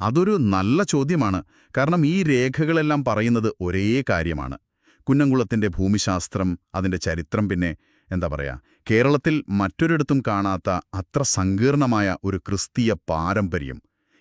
അതൊരു നല്ല ചോദ്യമാണ്. കാരണം ഈ രേഖകളെല്ലാം പറയുന്നത് ഒരേ കാര്യമാണ്. കുന്നംകുളത്തിന്റെ ഭൂമിശാസ്ത്രം, അതിന്റെ ചരിത്രം, പിന്നെ എന്താ പറയാ, കേരളത്തിൽ മറ്റൊരിടത്തും കാണാത്ത അത്ര സങ്കീർണമായ ഒരു ക്രിസ്തീയ പാരമ്പര്യം,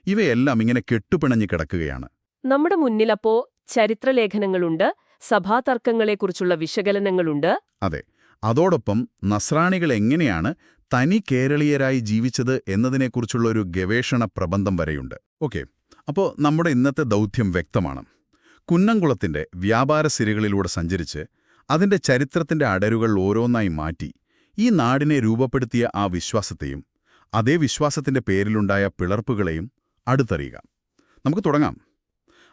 ഇവയെല്ലാം ഇങ്ങനെ കെട്ടുപിണഞ്ഞു കിടക്കുകയാണ്. നമ്മുടെ മുന്നിലപ്പോ ചരിത്രലേഖനങ്ങളുണ്ട്, സഭാതർക്കങ്ങളെക്കുറിച്ചുള്ള വിശകലനങ്ങളുണ്ട്. അതെ. അതോടൊപ്പം നസ്രാണികൾ എങ്ങനെയാണ് തനി കേരളീയരായി ജീവിച്ചത് എന്നതിനെക്കുറിച്ചുള്ള ഒരു ഗവേഷണ പ്രബന്ധം വരെയുണ്ട്. ഓക്കെ, അപ്പോൾ നമ്മുടെ ഇന്നത്തെ ദൗത്യം വ്യക്തമാണ്. കുന്നംകുളത്തിന്റെ വ്യാപാര സിരകളിലൂടെ സഞ്ചരിച്ച് അതിന്റെ ചരിത്രത്തിന്റെ അടരുകൾ ഓരോന്നായി മാറ്റി ഈ നാടിനെ രൂപപ്പെടുത്തിയ ആ വിശ്വാസത്തെയും അതേ വിശ്വാസത്തിന്റെ പേരിലുണ്ടായ പിളർപ്പുകളെയും അടുത്തറിയുക. നമുക്ക് തുടങ്ങാം.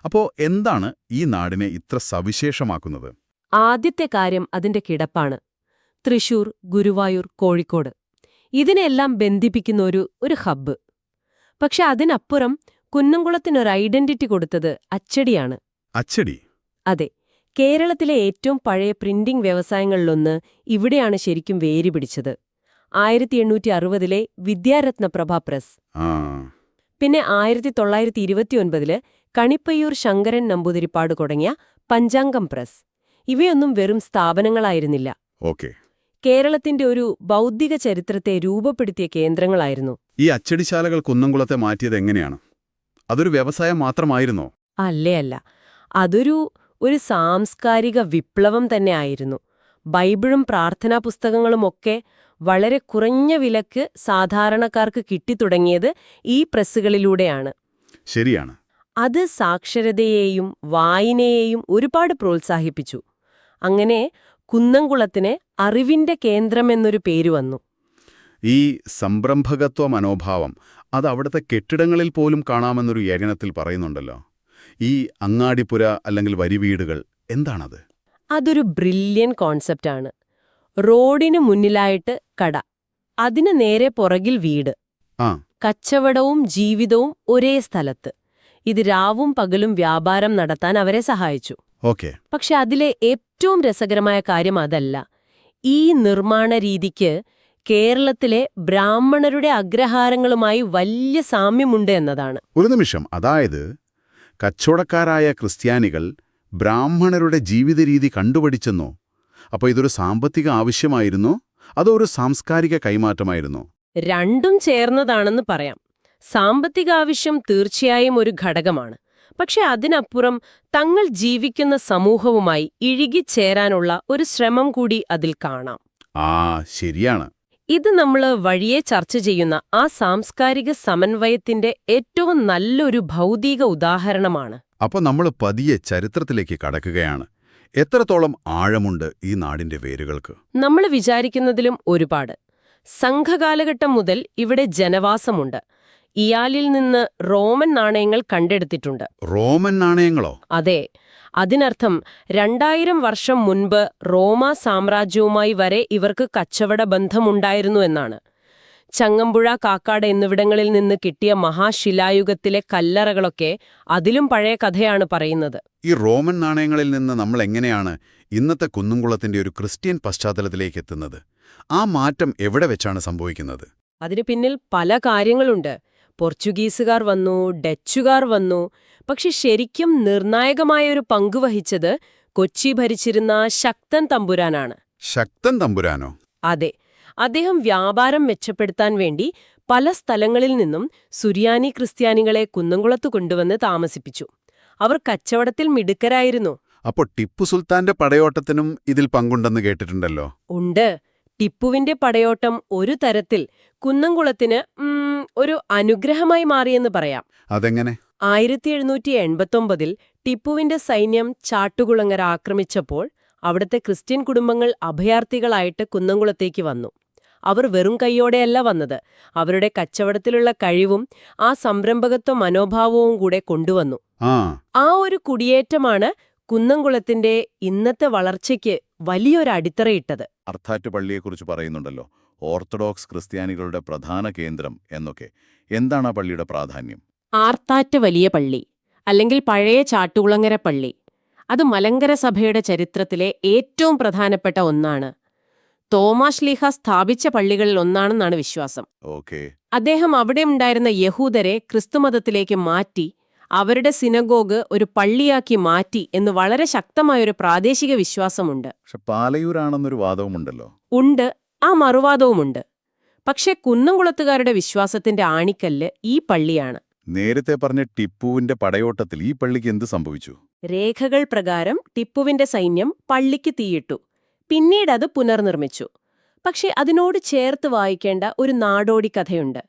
അപ്പോൾ എന്താണ് ഈ നാടിനെ ഇത്ര സവിശേഷമാക്കുന്നത്? ആദ്യത്തെ കാര്യം അതിന്റെ കിടപ്പാണ്. തൃശൂർ, ഗുരുവായൂർ, കോഴിക്കോട്, ഇതിനെല്ലാം ബന്ധിപ്പിക്കുന്ന ഒരു ഹബ്ബ്. പക്ഷെ അതിനപ്പുറം കുന്നംകുളത്തിനൊരു ഐഡന്റിറ്റി കൊടുത്തത് അച്ചടിയാണ്. അച്ചടി? അതെ. കേരളത്തിലെ ഏറ്റവും പഴയ പ്രിന്റിംഗ് വ്യവസായങ്ങളിലൊന്ന് ഇവിടെയാണ് ശരിക്കും വേര് പിടിച്ചത്. 1860-ലെ വിദ്യാരത്നപ്രഭ പ്രസ്. പിന്നെ 1929-ല് കണിപ്പയ്യൂർ ശങ്കരൻ നമ്പൂതിരിപ്പാട് തുടങ്ങിയ പഞ്ചാംഗം പ്രസ്. ഇവയൊന്നും വെറും സ്ഥാപനങ്ങളായിരുന്നില്ല. ഓക്കെ. കേരളത്തിന്റെ ഒരു ബൗദ്ധിക ചരിത്രത്തെ രൂപപ്പെടുത്തിയ കേന്ദ്രങ്ങളായിരുന്നു. ഈ അച്ചടിശാലകൾ കുന്നംകുളത്തെ മാറ്റിയത് എങ്ങനെയാണ്? അതൊരു വ്യവസായം മാത്രമായിരുന്നോ? അല്ല. അതൊരു സാംസ്കാരിക വിപ്ലവം തന്നെ ആയിരുന്നു. ബൈബിളും പ്രാർത്ഥനാ പുസ്തകങ്ങളുമൊക്കെ വളരെ കുറഞ്ഞ വിലക്ക് സാധാരണക്കാർക്ക് കിട്ടിത്തുടങ്ങിയത് ഈ പ്രസ്സുകളിലൂടെയാണ്. ശരിയാണ്. അത് സാക്ഷരതയെയും വായനയെയും ഒരുപാട് പ്രോത്സാഹിപ്പിച്ചു. അങ്ങനെ കുന്നംകുളത്തിന് അറിവിന്റെ കേന്ദ്രമെന്നൊരു പേര് വന്നു. ഈ സംരംഭകത്വ മനോഭാവം അത് അവിടുത്തെ കെട്ടിടങ്ങളിൽ പോലും കാണാമെന്നൊരു ലേഖനത്തിൽ പറയുന്നുണ്ടല്ലോ. ഈ അങ്ങാടിപ്പുര അല്ലെങ്കിൽ വരിവീടുകൾ, എന്താണത്? അതൊരു ബ്രില്യൻ കോൺസെപ്റ്റാണ്. റോഡിന് മുന്നിലായിട്ട് കട, അതിന് നേരെ പുറകിൽ വീട്. കച്ചവടവും ജീവിതവും ഒരേ സ്ഥലത്ത്. ഇത് രാവും പകലും വ്യാപാരം നടത്താൻ അവരെ സഹായിച്ചു. പക്ഷെ അതിലെ ഏറ്റവും രസകരമായ കാര്യം അതല്ല. ഈ നിർമ്മാണ രീതിക്ക് കേരളത്തിലെ ബ്രാഹ്മണരുടെ അഗ്രഹാരങ്ങളുമായി വലിയ സാമ്യമുണ്ട് എന്നതാണ്. ഒരു നിമിഷം, അതായത് കച്ചവടക്കാരായ ക്രിസ്ത്യാനികൾ ബ്രാഹ്മണരുടെ ജീവിതരീതി കണ്ടുപഠിച്ചെന്നോ? അപ്പോൾ ഇതൊരു സാമ്പത്തിക ആവശ്യമായിരുന്നോ അതോ ഒരു സാംസ്കാരിക കൈമാറ്റമായിരുന്നോ? രണ്ടും ചേർന്നതാണെന്ന് പറയാം. സാമ്പത്തിക ആവശ്യം തീർച്ചയായും ഒരു ഘടകമാണ്. പക്ഷെ അതിനപ്പുറം തങ്ങൾ ജീവിക്കുന്ന സമൂഹവുമായി ഇഴുകിച്ചേരാനുള്ള ഒരു ശ്രമം കൂടി അതിൽ കാണാം. ശരിയാണ്. ഇത് നമ്മൾ വഴിയെ ചർച്ച ചെയ്യുന്ന ആ സാംസ്കാരിക സമന്വയത്തിന്റെ ഏറ്റവും നല്ലൊരു ഭൗതിക ഉദാഹരണമാണ്. അപ്പോൾ നമ്മൾ പതിയെ ചരിത്രത്തിലേക്ക് കടക്കുകയാണ്. എത്രത്തോളം ആഴമുണ്ട് ഈ നാടിന്റെ വേരുകൾക്ക്? നമ്മൾ വിചാരിക്കുന്നതിലും ഒരുപാട്. സംഘകാലഘട്ടം മുതൽ ഇവിടെ ജനവാസമുണ്ട്. ഇയാലിൽ നിന്ന് റോമൻ നാണയങ്ങൾ കണ്ടെടുത്തിട്ടുണ്ട്. റോമൻ നാണയങ്ങളോ? അതെ. അതിനർത്ഥം 2000 വർഷം മുൻപ് റോമാ സാമ്രാജ്യവുമായി വരെ ഇവർക്ക് കച്ചവട ബന്ധമുണ്ടായിരുന്നു എന്നാണ്. ചങ്ങമ്പുഴ, കാക്കാട് എന്നിവിടങ്ങളിൽ നിന്ന് കിട്ടിയ മഹാശിലായുഗത്തിലെ കല്ലറകളൊക്കെ അതിലും പഴയ കഥയാണ് പറയുന്നത്. ഈ റോമൻ നാണയങ്ങളിൽ നിന്ന് നമ്മൾ എങ്ങനെയാണ് ഇന്നത്തെ കുന്നംകുളത്തിന്റെ ഒരു ക്രിസ്ത്യൻ പശ്ചാത്തലത്തിലേക്ക് എത്തുന്നത്? ആ മാറ്റം എവിടെ വെച്ചാണ് സംഭവിക്കുന്നത്? അതിനു പിന്നിൽ പല കാര്യങ്ങളുണ്ട്. പോർച്ചുഗീസുകാർ വന്നു, ഡച്ചുകാർ വന്നു. പക്ഷെ ശരിക്കും നിർണായകമായൊരു പങ്കുവഹിച്ചത് കൊച്ചി ഭരിച്ചിരുന്ന ശക്തൻ തമ്പുരാനാണ്. ശക്തൻ തമ്പുരാനോ? അതെ. അദ്ദേഹം വ്യാപാരം മെച്ചപ്പെടുത്താൻ വേണ്ടി പല സ്ഥലങ്ങളിൽ നിന്നും സുറിയാനി ക്രിസ്ത്യാനികളെ കുന്നംകുളത്ത് കൊണ്ടുവന്ന് താമസിപ്പിച്ചു. അവർ കച്ചവടത്തിൽ മിടുക്കരായിരുന്നു. അപ്പോൾ ടിപ്പു സുൽത്താന്റെ പടയോട്ടത്തിനും ഇതിൽ പങ്കുണ്ടെന്ന് കേട്ടിട്ടുണ്ടല്ലോ. ഉണ്ട്. ടിപ്പുവിന്റെ പടയോട്ടം ഒരു തരത്തിൽ കുന്നംകുളത്തിന് ഒരു അനുഗ്രഹമായി മാറിയെന്ന് പറയാം. അതെങ്ങനെ? 1789-ൽ ടിപ്പുവിന്റെ സൈന്യം ചാട്ടുകുളങ്ങര ആക്രമിച്ചപ്പോൾ അവിടുത്തെ ക്രിസ്ത്യൻ കുടുംബങ്ങൾ അഭയാർത്ഥികളായിട്ട് കുന്നംകുളത്തേക്ക് വന്നു. അവർ വെറും കൈയോടെയല്ല വന്നത്. അവരുടെ കച്ചവടത്തിലുള്ള കഴിവും ആ സംരംഭകത്വ മനോഭാവവും കൂടെ കൊണ്ടുവന്നു. ആ ഒരു കുടിയേറ്റമാണ് കുന്നംകുളത്തിന്റെ ഇന്നത്തെ വളർച്ചയ്ക്ക് വലിയൊരു അടിത്തറയിട്ടത്. അർത്ഥാറ്റ് പള്ളിയെക്കുറിച്ച് പറയുന്നുണ്ടല്ലോ, ഓർത്തഡോക്സ് ക്രിസ്ത്യാനികളുടെ പ്രധാന കേന്ദ്രം എന്നൊക്കെ. എന്താണ് ആ പള്ളിയുടെ പ്രാധാന്യം? ആർത്താറ്റ് വലിയ പള്ളി, അല്ലെങ്കിൽ പഴയ ചാട്ടുകുളങ്ങര പള്ളി, അത് മലങ്കര സഭയുടെ ചരിത്രത്തിലെ ഏറ്റവും പ്രധാനപ്പെട്ട ഒന്നാണ്. തോമാശ്ലീഹ സ്ഥാപിച്ച പള്ളികളിൽ ഒന്നാണെന്നാണ് വിശ്വാസം. ഓക്കെ. അദ്ദേഹം അവിടെ ഉണ്ടായിരുന്ന യഹൂദരെ ക്രിസ്തുമതത്തിലേക്ക് മാറ്റി അവരുടെ സിനഗോഗ് ഒരു പള്ളിയാക്കി മാറ്റി എന്ന് വളരെ ശക്തമായൊരു പ്രാദേശിക വിശ്വാസമുണ്ട്. പക്ഷെ പാലയൂരാണെന്നൊരു വാദവുമുണ്ടല്ലോ. ഉണ്ട്, ആ മറുവാദവുമുണ്ട്. പക്ഷേ കുന്നംകുളത്തുകാരുടെ വിശ്വാസത്തിന്റെ ആണിക്കല്ല് ഈ പള്ളിയാണ്. നേരത്തെ പറഞ്ഞ ടിപ്പുവിന്റെ പടയോട്ടത്തിൽ ഈ പള്ളിക്ക് എന്ത് സംഭവിച്ചു? രേഖകൾ പ്രകാരം ടിപ്പുവിന്റെ സൈന്യം പള്ളിക്ക് തീയിട്ടു. പിന്നീടത് പുനർനിർമ്മിച്ചു. പക്ഷേ അതിനോട് ചേർത്ത് വായിക്കേണ്ട ഒരു നാടോടി കഥയുണ്ട്.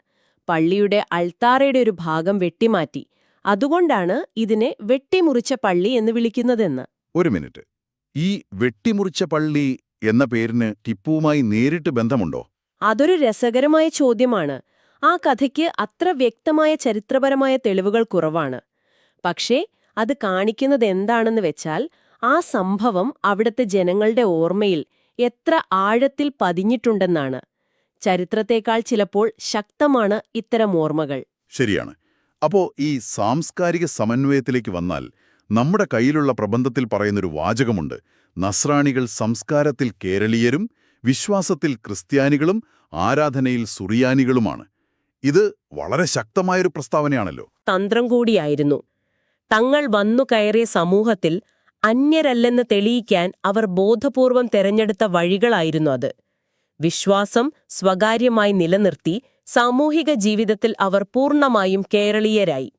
പള്ളിയുടെ അൾത്താറയുടെ ഒരു ഭാഗം വെട്ടിമാറ്റി. അതുകൊണ്ടാണ് ഇതിനെ വെട്ടിമുറിച്ച പള്ളി എന്ന് വിളിക്കുന്നതെന്ന്. ഒരു മിനിറ്റ്. ഈ വെട്ടിമുറിച്ച പള്ളി എന്ന പേരിന് ടിപ്പുവുമായി നേരിട്ട് ബന്ധമുണ്ടോ? അതൊരു രസകരമായ ചോദ്യമാണ്. ആ കഥയ്ക്ക് അത്ര വ്യക്തമായ ചരിത്രപരമായ തെളിവുകൾ കുറവാണ്. പക്ഷേ അത് കാണിക്കുന്നത് എന്താണെന്ന് വെച്ചാൽ ആ സംഭവം അവിടുത്തെ ജനങ്ങളുടെ ഓർമ്മയിൽ എത്ര ആഴത്തിൽ പതിഞ്ഞിട്ടുണ്ടെന്നാണ്. ചരിത്രത്തേക്കാൾ ചിലപ്പോൾ ശക്തമാണ് ഇത്തരം ഓർമ്മകൾ. ശരിയാണ്. അപ്പോ ഈ സാംസ്കാരിക സമന്വയത്തിലേക്ക് വന്നാൽ നമ്മുടെ കയ്യിലുള്ള പ്രബന്ധത്തിൽ പറയുന്നൊരു വാചകമുണ്ട്: നസ്രാണികൾ സംസ്കാരത്തിൽ കേരളീയരും വിശ്വാസത്തിൽ ക്രിസ്ത്യാനികളും ആരാധനയിൽ സുറിയാനികളുമാണ്. ഇത് വളരെ ശക്തമായൊരു പ്രസ്താവനയാണല്ലോ. തന്ത്രം കൂടിയായിരുന്നു. തങ്ങൾ വന്നു കയറിയ സമൂഹത്തിൽ അന്യരല്ലെന്ന് തെളിയിക്കാൻ അവർ ബോധപൂർവം തെരഞ്ഞെടുത്ത വഴികളായിരുന്നു അത്. വിശ്വാസം സ്വകാര്യമായി നിലനിർത്തി സാമൂഹിക ജീവിതത്തിൽ അവർ പൂർണ്ണമായും കേരളീയരായി.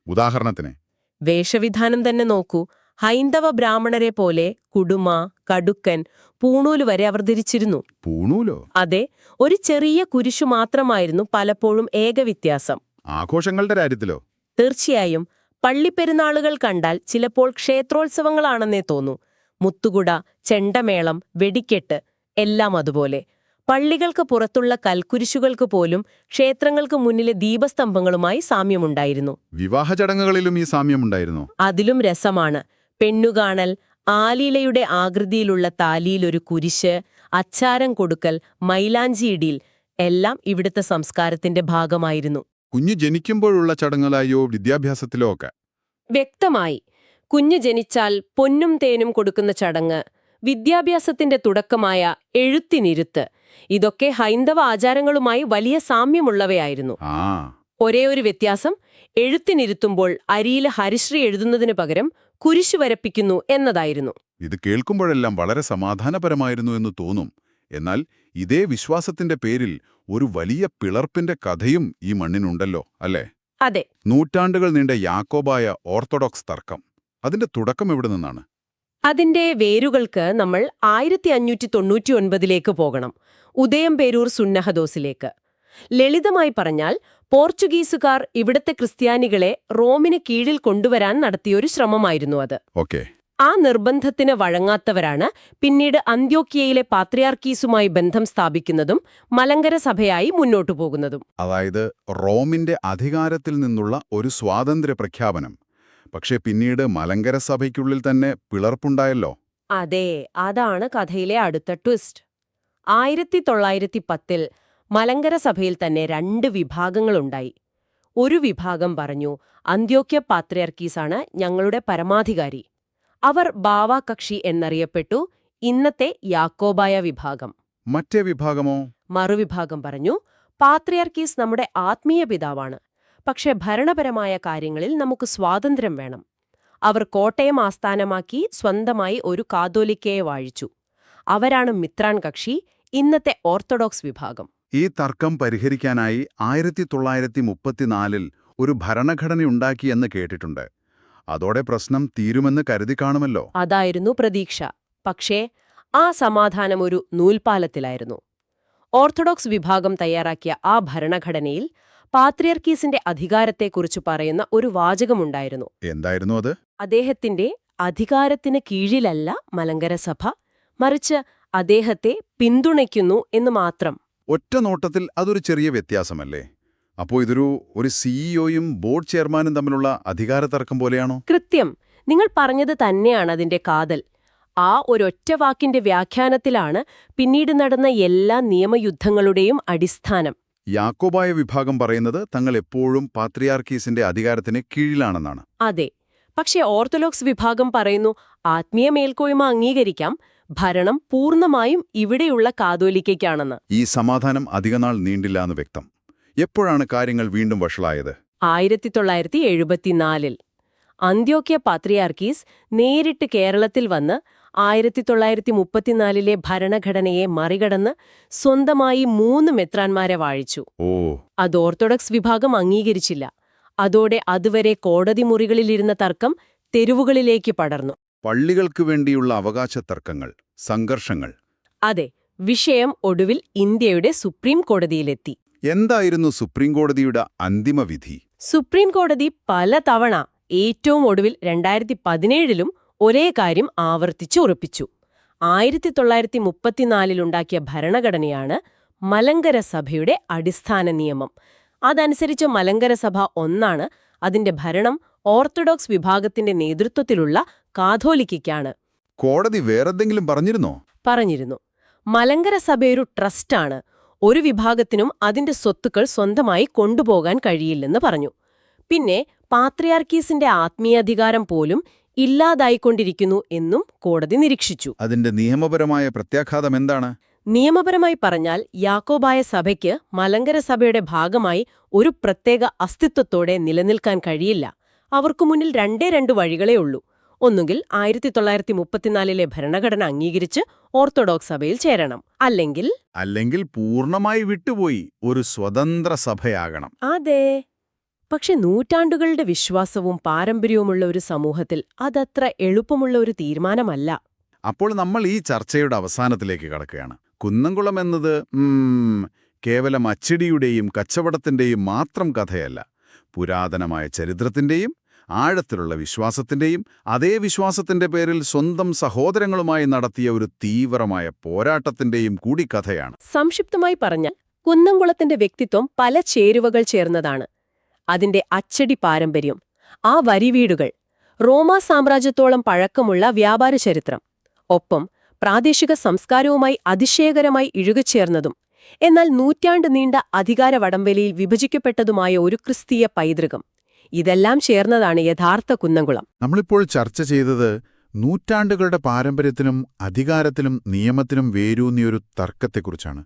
ഉദാഹരണത്തിന് വേഷവിധാനം തന്നെ നോക്കൂ. ഹൈന്ദവ ബ്രാഹ്മണരെ പോലെ കുടുമ, കടുക്കൻ, പൂണൂല് വരെ അവർ ധരിച്ചിരുന്നു. പൂണൂലോ? അതെ, ഒരു ചെറിയ കുരിശു മാത്രമായിരുന്നു പലപ്പോഴും ഏക വ്യത്യാസം. ആഘോഷങ്ങളുടെ കാര്യത്തിലോ? തീർച്ചയായും. പള്ളിപ്പെരുന്നാളുകൾ കണ്ടാൽ ചിലപ്പോൾ ക്ഷേത്രോത്സവങ്ങളാണെന്നേ തോന്നൂ. മുത്തുകുട, ചെണ്ടമേളം, വെടിക്കെട്ട് എല്ലാം അതുപോലെ. പള്ളികൾക്ക് പുറത്തുള്ള കൽക്കുരിശുകൾക്ക് പോലും ക്ഷേത്രങ്ങൾക്ക് മുന്നിലെ ദീപസ്തംഭങ്ങളുമായി സാമ്യമുണ്ടായിരുന്നു. വിവാഹ ചടങ്ങുകളിലും ഈ സാമ്യമുണ്ടായിരുന്നു. അതിലും രസമാണ്. പെണ്ണുകാണൽ, ആലീലയുടെ ആകൃതിയിലുള്ള താലിയിലൊരു കുരിശ്, അച്ചാരം കൊടുക്കൽ, മൈലാഞ്ചിയിടിയിൽ എല്ലാം ഇവിടുത്തെ സംസ്കാരത്തിന്റെ ഭാഗമായിരുന്നു. കുഞ്ഞു ജനിക്കുമ്പോഴുള്ള ചടങ്ങുകളായോ വിദ്യാഭ്യാസത്തിലോ ഒക്കെ? വ്യക്തമായി. കുഞ്ഞ് ജനിച്ചാൽ പൊന്നും തേനും കൊടുക്കുന്ന ചടങ്ങ്, വിദ്യാഭ്യാസത്തിന്റെ തുടക്കമായ എഴുത്തിനിരുത്ത്, ഇതൊക്കെ ഹൈന്ദവ ആചാരങ്ങളുമായി വലിയ സാമ്യമുള്ളവയായിരുന്നു. ഒരേ ഒരു വ്യത്യാസം, എഴുത്തിനിരുത്തുമ്പോൾ അരിയിൽ ഹരിശ്രീ എഴുതുന്നതിന് പകരം കുരിശു വരപ്പിക്കുന്നു എന്നതായിരുന്നു. ഇത് കേൾക്കുമ്പോഴെല്ലാം വളരെ സമാധാനപരമായിരുന്നു എന്ന് തോന്നും. എന്നാൽ ഇതേ വിശ്വാസത്തിന്റെ പേരിൽ ഒരു വലിയ പിളർപ്പിന്റെ കഥയും ഈ മണ്ണിനുണ്ടല്ലോ, അല്ലേ? അതെ. നൂറ്റാണ്ടുകൾ നീണ്ട യാക്കോബായ ഓർത്തഡോക്സ് തർക്കം, അതിന്റെ തുടക്കം എവിടെ നിന്നാണ്? അതിന്റെ വേരുകൾക്ക് നമ്മൾ 1599 പോകണം. ഉദയംപേരൂർ സുന്നഹദോസിലേക്ക്. ലളിതമായി പറഞ്ഞാൽ പോർച്ചുഗീസുകാർ ഇവിടത്തെ ക്രിസ്ത്യാനികളെ റോമിന് കീഴിൽ കൊണ്ടുവരാൻ നടത്തിയൊരു ശ്രമമായിരുന്നു അത്. ഓക്കെ. ആ നിർബന്ധത്തിന് വഴങ്ങാത്തവരാണ് പിന്നീട് അന്ത്യോക്യയിലെ പാത്രിയാർക്കീസുമായി ബന്ധം സ്ഥാപിക്കുന്നതും മലങ്കര സഭയായി മുന്നോട്ടു പോകുന്നതും. അതായത് റോമിന്റെ അധികാരത്തിൽ നിന്നുള്ള ഒരു സ്വാതന്ത്ര്യ പ്രഖ്യാപനം. പക്ഷേ പിന്നീട് മലങ്കര സഭയ്ക്കുള്ളിൽ തന്നെ പിളർപ്പുണ്ടായല്ലോ. അതെ, അതാണ് കഥയിലെ അടുത്ത ട്വിസ്റ്റ്. 1910 മലങ്കര സഭയിൽ തന്നെ 2 വിഭാഗങ്ങളുണ്ടായി. ഒരു വിഭാഗം പറഞ്ഞു, അന്ത്യോക്യ പാത്രിയാർക്കീസാണ് ഞങ്ങളുടെ പരമാധികാരി. അവർ ബാവാ കക്ഷി എന്നറിയപ്പെട്ടു. ഇന്നത്തെ യാക്കോബായ വിഭാഗം. മറ്റേ വിഭാഗമോ? മറുവിഭാഗം പറഞ്ഞു, പാത്രിയാർക്കീസ് നമ്മുടെ ആത്മീയ പിതാവാണ്. പക്ഷെ ഭരണപരമായ കാര്യങ്ങളിൽ നമുക്ക് സ്വാതന്ത്ര്യം വേണം. അവർ കോട്ടയം ആസ്ഥാനമാക്കി സ്വന്തമായി ഒരു കാതോലിക്കയെ വാഴിച്ചു. അവരാണ് മിത്രാൻ കക്ഷി, ഇന്നത്തെ ഓർത്തഡോക്സ് വിഭാഗം. ഈ തർക്കം പരിഹരിക്കാനായി 1934 ഒരു ഭരണഘടനയുണ്ടാക്കിയെന്ന് കേട്ടിട്ടുണ്ട്. അതോടെ പ്രശ്നം തീരുമെന്ന് കരുതി കാണുമല്ലോ. അതായിരുന്നു പ്രതീക്ഷ. പക്ഷേ ആ സമാധാനം ഒരു നൂൽപ്പാലത്തിലായിരുന്നു. ഓർത്തഡോക്സ് വിഭാഗം തയ്യാറാക്കിയ ആ ഭരണഘടനയിൽ പാത്രിയർക്കീസിന്റെ അധികാരത്തെക്കുറിച്ച് പറയുന്ന ഒരു വാചകമുണ്ടായിരുന്നു. എന്തായിരുന്നു അത്? അദ്ദേഹത്തിന്റെ അധികാരത്തിന് കീഴിലല്ല മലങ്കര സഭ, മറിച്ച് അദ്ദേഹത്തെ പിന്തുണയ്ക്കുന്നു എന്ന് മാത്രം. ഒറ്റ നോട്ടത്തിൽ അതൊരു ചെറിയ വ്യത്യാസമല്ലേ? അപ്പോൾ ഇതൊരു സിഇഒയും ബോർഡ് ചെയർമാനും തമ്മിലുള്ള അധികാര തർക്കം പോലെയാണോ? കൃത്യം. നിങ്ങൾ പറഞ്ഞത് തന്നെയാണ് അതിന്റെ കാതൽ. ആ ഒരൊറ്റ വാക്കിന്റെ വ്യാഖ്യാനത്തിലാണ് പിന്നീട് നടന്ന എല്ലാ നിയമയുദ്ധങ്ങളുടെയും അടിസ്ഥാനം. യാക്കോബായ വിഭാഗം പറയുന്നത് തങ്ങൾ എപ്പോഴും പാത്രിയാർക്കീസിന്റെ അധികാരത്തിന് കീഴിലാണെന്നാണ്. അതെ. പക്ഷേ ഓർത്തഡോക്സ് വിഭാഗം പറയുന്നു, ആത്മീയ മേൽക്കോയ്മ അംഗീകരിക്കാം, ഭരണം പൂർണ്ണമായും ഇവിടെയുള്ള കാതോലിക്കയ്ക്കാണെന്ന്. ഈ സമാധാനം അധികനാൾ നീണ്ടില്ല എന്ന് വ്യക്തം. എപ്പോഴാണ് കാര്യങ്ങൾ വീണ്ടും വഷളായത്? 1974 അന്ത്യോക്യ പാത്രിയാർക്കീസ് നേരിട്ട് കേരളത്തിൽ വന്ന് 1934 ഭരണഘടനയെ മറികടന്ന് സ്വന്തമായി 3 മെത്രാന്മാരെ വാഴിച്ചു. ഓ, അത് ഓർത്തഡോക്സ് വിഭാഗം അംഗീകരിച്ചില്ല. അതോടെ അതുവരെ കോടതി മുറികളിലിരുന്ന തർക്കം തെരുവുകളിലേക്ക് പടർന്നു. പള്ളികൾക്ക് വേണ്ടിയുള്ള അവകാശ തർക്കങ്ങൾ, സംഘർഷങ്ങൾ. അതെ, വിഷയം ഒടുവിൽ ഇന്ത്യയുടെ സുപ്രീം കോടതിയിലെത്തി. എന്തായിരുന്നു സുപ്രീം കോടതിയുടെ അന്തിമ വിധി? സുപ്രീം കോടതി പലതവണ, ഏറ്റവും ഒടുവിൽ 2017 ഒരേ കാര്യം ആവർത്തിച്ച് ഉറപ്പിച്ചു. 1934 ഭരണഘടനയാണ് മലങ്കര സഭയുടെ അടിസ്ഥാന നിയമം. അതനുസരിച്ച് മലങ്കര സഭ ഒന്നാണ്. അതിന്റെ ഭരണം ഓർത്തഡോക്സ് വിഭാഗത്തിന്റെ നേതൃത്വത്തിലുള്ള കാഥോലിക്കയ്ക്കാണ്. കോടതി വേറെന്തെങ്കിലും പറഞ്ഞിരുന്നോ? പറഞ്ഞിരുന്നു. മലങ്കര സഭയൊരു ട്രസ്റ്റാണ്. ഒരു വിഭാഗത്തിനും അതിന്റെ സ്വത്തുക്കൾ സ്വന്തമായി കൊണ്ടുപോകാൻ കഴിയില്ലെന്ന് പറഞ്ഞു. പിന്നെ പാത്രിയാർക്കീസിന്റെ ആത്മീയാധികാരം പോലും ഇല്ലാതായിക്കൊണ്ടിരിക്കുന്നു എന്നും കോടതി നിരീക്ഷിച്ചു. അതിന്റെ നിയമപരമായ പ്രത്യാഘാതം എന്താണ്? നിയമപരമായി പറഞ്ഞാൽ യാക്കോബായ സഭയ്ക്ക് മലങ്കര സഭയുടെ ഭാഗമായി ഒരു പ്രത്യേക അസ്തിത്വത്തോടെ നിലനിൽക്കാൻ കഴിയില്ല. അവർക്കു മുന്നിൽ രണ്ട് വഴികളേ ഉള്ളൂ. ഒന്നുകിൽ 1934 ഭരണഘടന അംഗീകരിച്ച് ഓർത്തഡോക്സ് സഭയിൽ ചേരണം, അല്ലെങ്കിൽ പൂർണ്ണമായി വിട്ടുപോയി ഒരു സ്വതന്ത്ര സഭയാകണം. അതെ. പക്ഷെ നൂറ്റാണ്ടുകളുടെ വിശ്വാസവും പാരമ്പര്യവുമുള്ള ഒരു സമൂഹത്തിൽ അതത്ര എളുപ്പമുള്ള ഒരു തീരുമാനമല്ല. അപ്പോൾ നമ്മൾ ഈ ചർച്ചയുടെ അവസാനത്തിലേക്ക് കടക്കുകയാണ്. കുന്നംകുളം എന്നത് കേവലം അച്ചടിയുടെയും കച്ചവടത്തിന്റെയും മാത്രം കഥയല്ല. പുരാതനമായ ചരിത്രത്തിന്റെയും ആഴത്തിലുള്ള വിശ്വാസത്തിന്റെയും അതേ വിശ്വാസത്തിന്റെ പേരിൽ സ്വന്തം സഹോദരങ്ങളുമായി നടത്തിയ ഒരു തീവ്രമായ പോരാട്ടത്തിന്റെയും കൂടി കഥയാണ്. സംക്ഷിപ്തമായി പറഞ്ഞാൽ കുന്നംകുളത്തിന്റെ വ്യക്തിത്വം പല ചേരുവകൾ ചേർന്നതാണ്. അതിന്റെ അച്ചടി പാരമ്പര്യം, ആ വരിവീടുകൾ, റോമാ സാമ്രാജ്യത്തോളം പഴക്കമുള്ള വ്യാപാര ചരിത്രം, ഒപ്പം പ്രാദേശിക സംസ്കാരവുമായി അതിശയകരമായി ഇഴുകിച്ചേർന്നതും എന്നാൽ നൂറ്റാണ്ട് നീണ്ട അധികാര വടംവലിയിൽ വിഭജിക്കപ്പെട്ടതുമായ ഒരു ക്രിസ്തീയ പൈതൃകം. ഇതെല്ലാം ചേർന്നതാണ് യഥാർത്ഥ കുന്നംകുളം. നമ്മളിപ്പോൾ ചർച്ച ചെയ്തത് നൂറ്റാണ്ടുകളുടെ പാരമ്പര്യത്തിനും അധികാരത്തിനും നിയമത്തിനും വേരൂന്നിയൊരു തർക്കത്തെക്കുറിച്ചാണ്.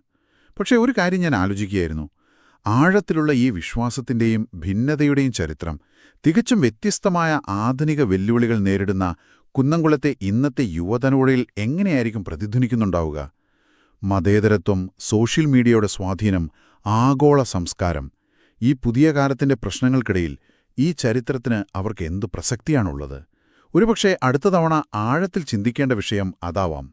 പക്ഷേ ഒരു കാര്യം ഞാൻ ആലോചിക്കുകയായിരുന്നു. ആഴത്തിലുള്ള ഈ വിശ്വാസത്തിന്റെയും ഭിന്നതയുടെയും ചരിത്രം തികച്ചും വ്യത്യസ്തമായ ആധുനിക വെല്ലുവിളികൾ നേരിടുന്ന കുന്നംകുളത്തെ ഇന്നത്തെ യുവതലമുറയിൽ എങ്ങനെയായിരിക്കും പ്രതിധ്വനിക്കുന്നുണ്ടാവുക? മതേതരത്വം, സോഷ്യൽ മീഡിയയുടെ സ്വാധീനം, ആഗോള സംസ്കാരം, ഈ പുതിയ കാലത്തിന്റെ പ്രശ്നങ്ങൾക്കിടയിൽ ഈ ചരിത്രത്തിന് അവർക്ക് എന്തു പ്രസക്തിയാണുള്ളത്? ഒരുപക്ഷെ അടുത്ത തവണ ആഴത്തിൽ ചിന്തിക്കേണ്ട വിഷയം അതാവാം.